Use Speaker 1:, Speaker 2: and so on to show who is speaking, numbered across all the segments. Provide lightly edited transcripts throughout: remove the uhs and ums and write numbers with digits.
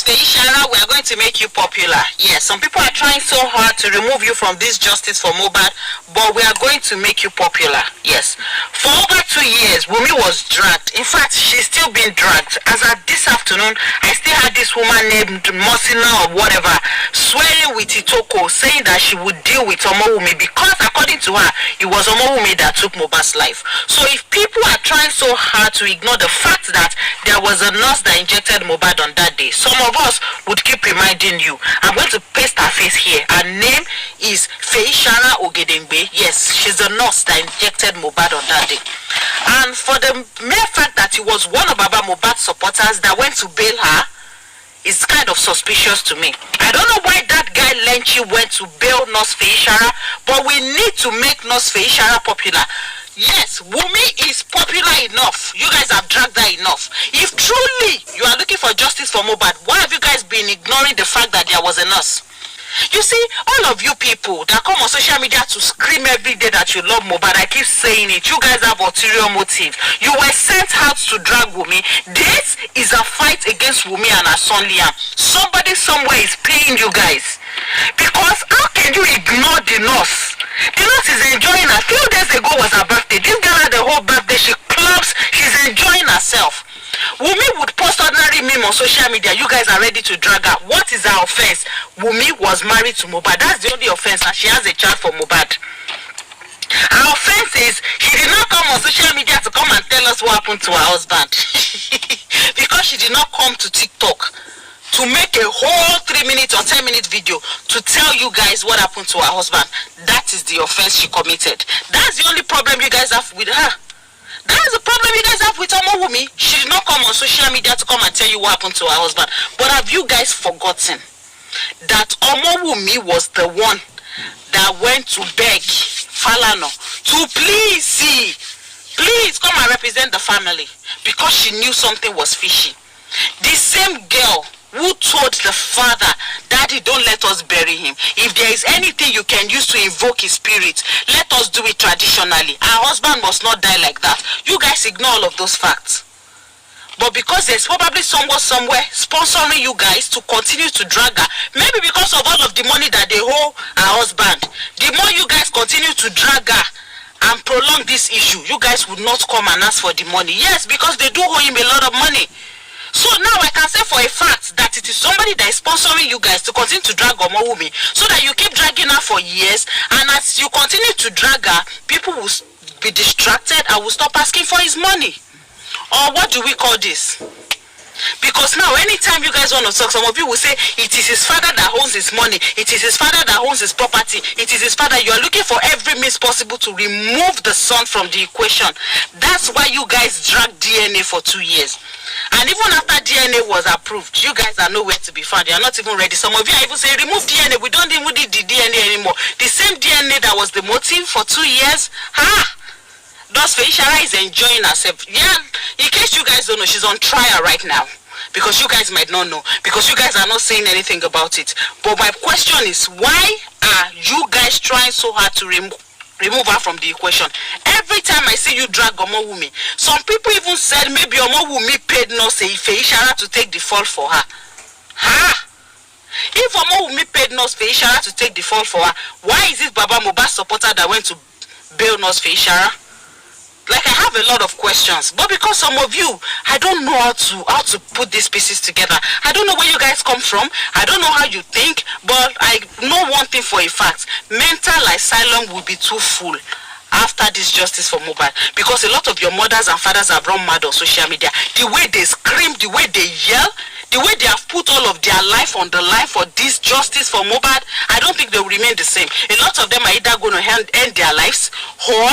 Speaker 1: Feishara, we are going to make you popular. Yes, some people are trying so hard to remove you from this justice for Mohbad, but we are going to make you popular. Yes. For over 2 years, Wunmi was dragged. In fact, she's still being dragged. As at this afternoon, I still had this woman named Mosina or whatever swearing with Itoko, saying that she would deal with Omowumi because according to her, it was Omowumi that took Mohbad's life. So if people are trying so hard to ignore the fact that there was a nurse that injected Mohbad on that day, some of us would keep reminding you. I'm going to paste her face here. Her name is Feishara Ogedengbe. Yes, she's the nurse that injected Mohbad on that day. And for the mere fact that it was one of Baba Mohbad's supporters that went to bail her, is kind of suspicious to me. I don't know why that guy Lenchi went to bail Nurse Feishara, but we need to make Nurse Feishara popular. Yes, Wunmi is popular enough. You guys have dragged her enough. If truly you are looking for justice for Mohbad, why have you guys been ignoring the fact that there was a nurse? You see, all of you people that come on social media to scream every day that you love Mohbad, I keep saying it, you guys have ulterior motive. You were sent out to drag Wunmi. This is a fight against Wunmi and her son Liam. Somebody somewhere is paying you guys. Because how can you ignore the nurse? The nurse is enjoying her. A few days ago was her birthday. This girl had the whole birthday. She clubs. She's enjoying herself. Wunmi would post ordinary meme on social media. You guys are ready to drag her. What is her offense? Wunmi was married to Mohbad. That's the only offense, and she has a child for Mohbad. Her offense is she did not come on social media to come and tell us what happened to her husband. Because she did not come to TikTok to make a whole 3-minute or 10-minute video to tell you guys what happened to her husband. That is the offense she committed. That's the only problem you guys have with her. That's the problem you guys have with Omowumi. She did not come on social media to come and tell you what happened to her husband. But have you guys forgotten that Omowumi was the one that went to beg Falana to please come and represent the family because she knew something was fishy? The same girl who told the father, Daddy, don't let us bury him. If there is anything you can use to invoke his spirit, let us do it traditionally. Our husband must not die like that. You guys ignore all of those facts. But because there's probably someone somewhere sponsoring you guys to continue to drag her, maybe because of all of the money that they owe her husband, the more you guys continue to drag her and prolong this issue, you guys would not come and ask for the money. Yes, because they do owe him a lot of money. So now I can say for a fact that it is somebody that is sponsoring you guys to continue to drag Omowumi, so that you keep dragging her for years, and as you continue to drag her, people will be distracted and will stop asking for his money. Or what do we call this? Because now anytime you guys want to talk, some of you will say it is his father that owns his money, it is his father that owns his property, it is his father. You are looking for every means possible to remove the son from the equation. That's why you guys dragged DNA for 2 years. And even after DNA was approved, you guys are nowhere to be found. You are not even ready. Some of you are even saying, remove DNA. We don't even need the DNA anymore. The same DNA that was the motive for 2 years. Thus Feishara is enjoying herself. Yeah, in case you guys don't know, she's on trial right now. Because you guys might not know. Because you guys are not saying anything about it. But my question is, why are you guys trying so hard to remove her from the equation? Every time I see you drag Omowumi, some people even said maybe Omowumi paid Nurse Feishara to take the fall for her. If Omowumi paid Nurse Feishara to take the fall for her, why is it Baba Mohbad supporter that went to bail Nurse Feishara? Like, I have a lot of questions, but because some of you, I don't know how to put these pieces together. I don't know where you guys come from. I don't know how you think, but I know one thing for a fact: mental asylum will be too full after this justice for Mohbad, because a lot of your mothers and fathers have run mad on social media. The way they scream, the way they yell, the way they have put all of their life on the line for this justice for Mohbad, I don't think they will remain the same. A lot of them are either going to end their lives, or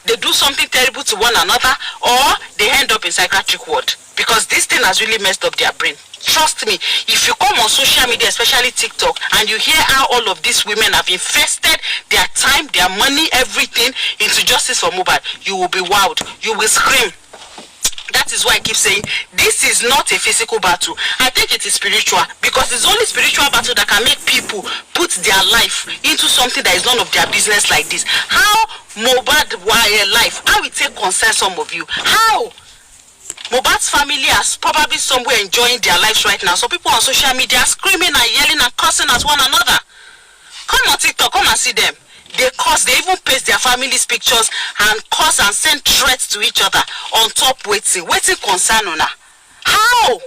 Speaker 1: they do something terrible to one another, or they end up in psychiatric ward, because this thing has really messed up their brain. Trust me, if you come on social media, especially TikTok, and you hear how all of these women have invested their time, their money, everything into justice for Mohbad, you will be wild. You will scream. That is why I keep saying this is not a physical battle. I think it is spiritual, because it's only spiritual battle that can make people put their life into something that is none of their business like this. How Mohbad life, how it take concern some of you? How Mohbad's family are probably somewhere enjoying their lives right now. So people on social media are screaming and yelling and cursing at one another. Come on TikTok, come and see them. They curse, they even paste their family's pictures and curse and send threats to each other on top waiting concern una. How?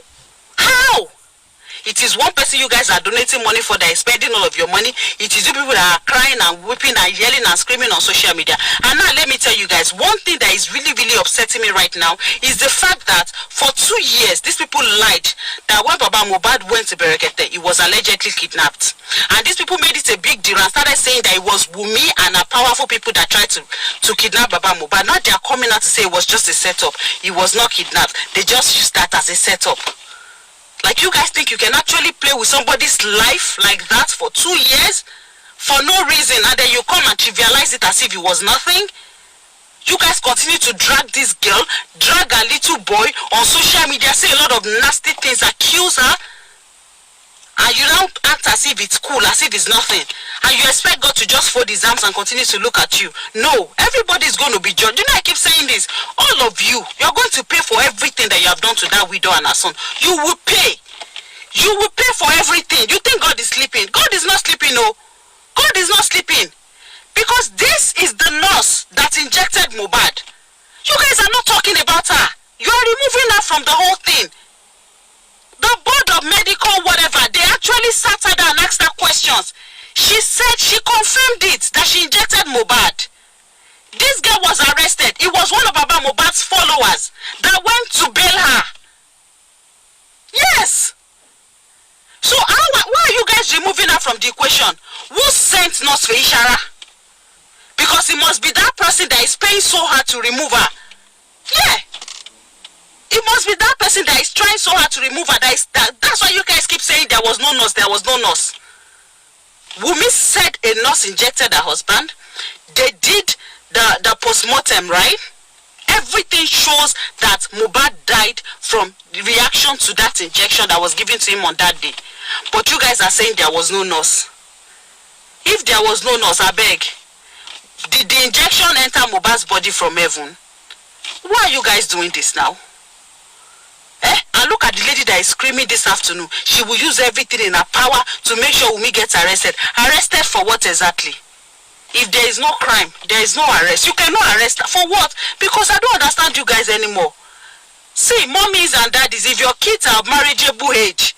Speaker 1: It is one person you guys are donating money for that is spending all of your money. It is you people that are crying and weeping and yelling and screaming on social media. And now let me tell you guys, one thing that is really, really upsetting me right now is the fact that for 2 years, these people lied that when Baba Mohbad went to Berekete, he was allegedly kidnapped. And these people made it a big deal and started saying that it was Wumi and a powerful people that tried to kidnap Baba Mohbad. Now they are coming out to say it was just a setup. He was not kidnapped. They just used that as a setup. Like, you guys think you can actually play with somebody's life like that for 2 years for no reason, and then you come and trivialize it as if it was nothing? You guys continue to drag this girl, drag a little boy on social media, say a lot of nasty things, accuse her, and you don't act as if it's cool, as if it's nothing, and you expect God to just fold his arms and continue to look at you. No, everybody's going to be judged. You know, I keep saying this. All of you, you're going to pay for everything that you have done to that widow and her son. You will pay. You will pay for everything. You think God is sleeping? God is not sleeping, no. God is not sleeping. Because this is the nurse that injected Mohbad. You guys are not talking about her. You are removing her from the whole thing. The board of medical whatever, they actually sat her down and asked her questions. She said, she confirmed it, that she injected Mohbad. This girl was arrested. It was one of Baba Mohbad's followers that went to bail her. Yes. So why are you guys removing her from the equation? Who sent Nurse Ishara? Because it must be that person that is paying so hard to remove her. Yeah. It must be that person that is trying so hard to remove her. That's why you guys keep saying there was no nurse, there was no nurse. Wumi said a nurse injected her husband. They did the post-mortem, right? Everything shows that Mohbad died from the reaction to that injection that was given to him on that day. But you guys are saying there was no nurse. If there was no nurse, I beg, did the injection enter Mohbad's body from heaven? Why are you guys doing this now? And look at the lady that is screaming this afternoon. She will use everything in her power to make sure Wumi gets arrested. Arrested for what exactly? If there is no crime, there is no arrest. You cannot arrest her. For what? Because I don't understand you guys anymore. See, mommies and daddies, if your kids are marriageable age,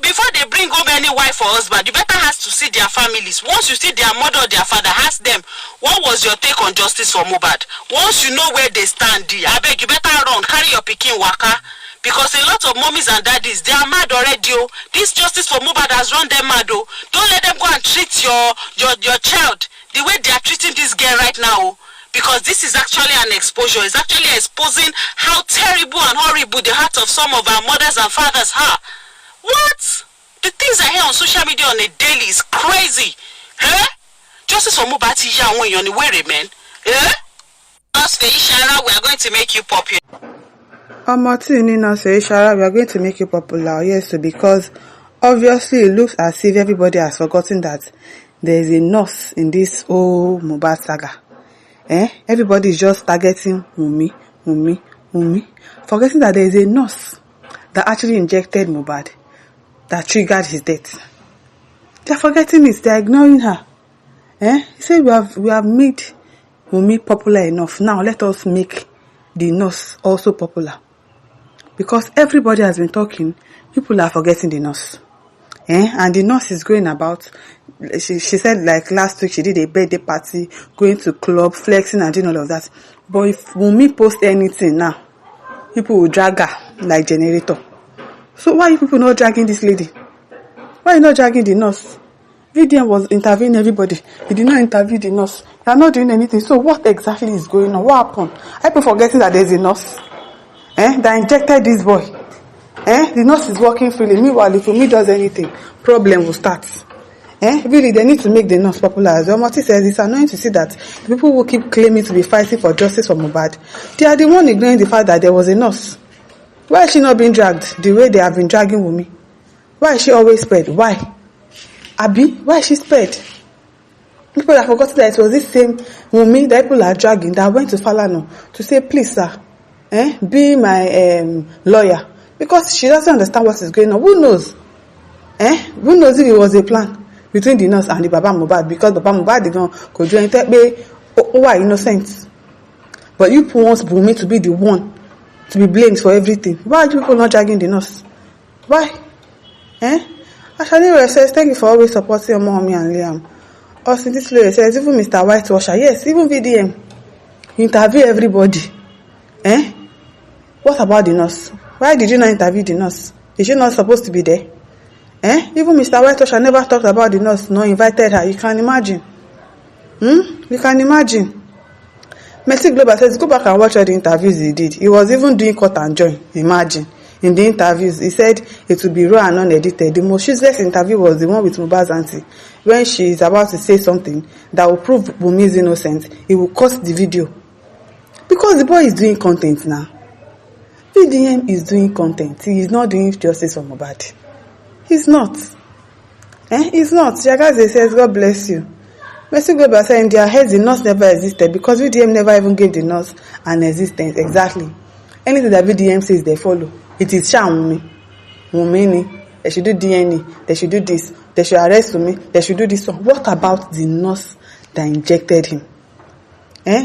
Speaker 1: before they bring home any wife or husband, you better have to see their families. Once you see their mother or their father, ask them, what was your take on justice for Mohbad? Once you know where they stand, I beg you better run, carry your pikin waka. Because a lot of mommies and daddies, they are mad already. Oh. This justice for Mohbad has run them mad. Oh. Don't let them go and treat your child the way they are treating this girl right now. Oh. Because this is actually an exposure. It's actually exposing how terrible and horrible the heart of some of our mothers and fathers are. What? The things I hear on social media on a daily is crazy. Huh? Justice for Mohbad is here when you're on the way, man. Huh? We are going to make you popular.
Speaker 2: Ishara, we are going to make you popular. Yes, because obviously it looks as if everybody has forgotten that there is a nurse in this whole Mohbad saga. Everybody is just targeting Wumi, forgetting that there is a nurse that actually injected Mohbad that triggered his death. They are forgetting it. They are ignoring her. He said we have made Wumi popular enough. Now let us make the nurse also popular. Because everybody has been talking, people are forgetting the nurse. And the nurse is going about, she said like last week she did a birthday party, going to club, flexing and doing all of that. But if Wumi post anything now, people will drag her like generator. So why are you people not dragging this lady? Why are you not dragging the nurse? VDM was interviewing everybody. He did not interview the nurse. They are not doing anything. So what exactly is going on? What happened? Are people forgetting that there is a nurse? That injected this boy. The nurse is working freely. Meanwhile, if Wumi does anything, problem will start. Really, they need to make the nurse popular. As Omoti says, it's annoying to see that the people who keep claiming to be fighting for justice for Mohbad, they are the one ignoring the fact that there was a nurse. Why is she not being dragged the way they have been dragging Wumi? Why is she always spared? Why? Abi, why is she spared? People have forgotten that it was this same Wumi that people are dragging that went to Falano to say, please, sir, be my lawyer, because she doesn't understand what is going on. Who knows? Who knows if it was a plan between the nurse and the Baba Mohbad, because Baba Mohbad did not go do anything. Why innocent? But you want Bumi to be the one to be blamed for everything. Why are you people not dragging the nurse? Why? Ashani says, thank you for always supporting your mommy and Liam. Also, this lawyer says, even Mr. Whitewasher, yes, even VDM, interview everybody. What about the nurse? Why did you not interview the nurse? Is she not supposed to be there? Even Mr. Whitewasher never talked about the nurse, nor invited her. You can imagine. You can imagine. Messi Global says, go back and watch all the interviews he did. He was even doing cut and join. Imagine. In the interviews, he said it would be raw and unedited. The most useless interview was the one with Mohbad's auntie. When she is about to say something that will prove Bumi's innocent, he will cut the video. Because the boy is doing content now. VDM is doing content. He is not doing justice for Mohbad. He's not. He's not. Jagaze says, God bless you. Messi Global said, in their heads, the nurse never existed because VDM never even gave the nurse an existence. Exactly. Anything that VDM says, they follow. It is Wunmi. They should do DNA. They should do this. They should arrest me. They should do this one. What about the nurse that injected him?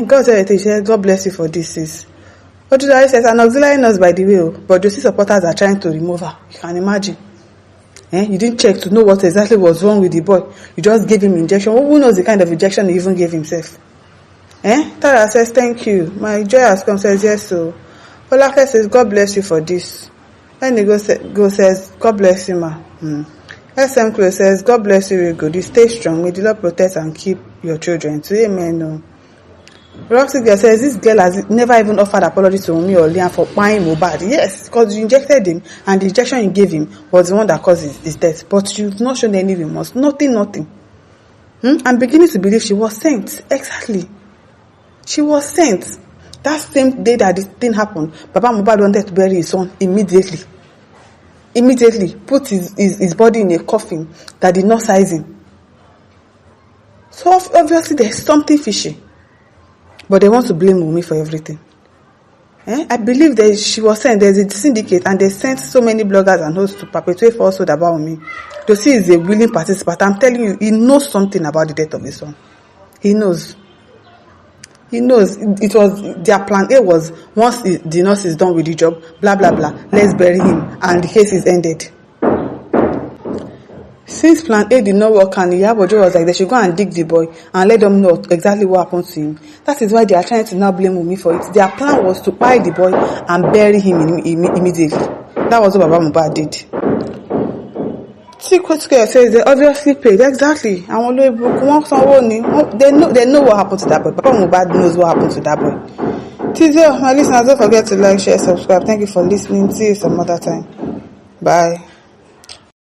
Speaker 2: God said, God bless you for this, sis. Odudari says, an auxiliary nurse, by the way, but Josie supporters are trying to remove her. You can imagine. You didn't check to know what exactly was wrong with the boy. You just gave him injection. Who knows the kind of injection he even gave himself? Tara says, thank you. My joy has come, says, yes, so. Olake says, God bless you for this. Enigo says, God bless you, ma. SM Close says, God bless you, very good. You stay strong. May the Lord protect and keep your children. So, amen. No. Roxy girl says, this girl has never even offered apology to me or Liam for buying Mohbad. Yes, because you injected him, and the injection you gave him was the one that caused his death. But you've not shown any remorse. Nothing. I'm beginning to believe she was sent. Exactly. She was sent. That same day that this thing happened, Baba Mohbad wanted to bury his son immediately. Put his body in a coffin that did not size him. So obviously there's something fishy. But they want to blame Wunmi for everything. I believe that she was sent. There's a syndicate, and they sent so many bloggers and hosts to perpetuate falsehood about Wunmi. Josie is a willing participant. I'm telling you, he knows something about the death of his son. He knows. It was their plan A was, once the nurse is done with the job, blah blah blah, let's bury him, and the case is ended. Since plan A did not work, and Iyabojo was like, they should go and dig the boy and let them know exactly what happened to him. That is why they are trying to now blame Wunmi for it. Their plan was to buy the boy and bury him immediately. That was what Baba Mohbad did. Secret Square says they obviously paid. Exactly. They know what happened to that boy. Baba Mohbad knows what happened to that boy. Tizo, my listeners, don't forget to like, share, subscribe. Thank you for listening. See you some other time. Bye.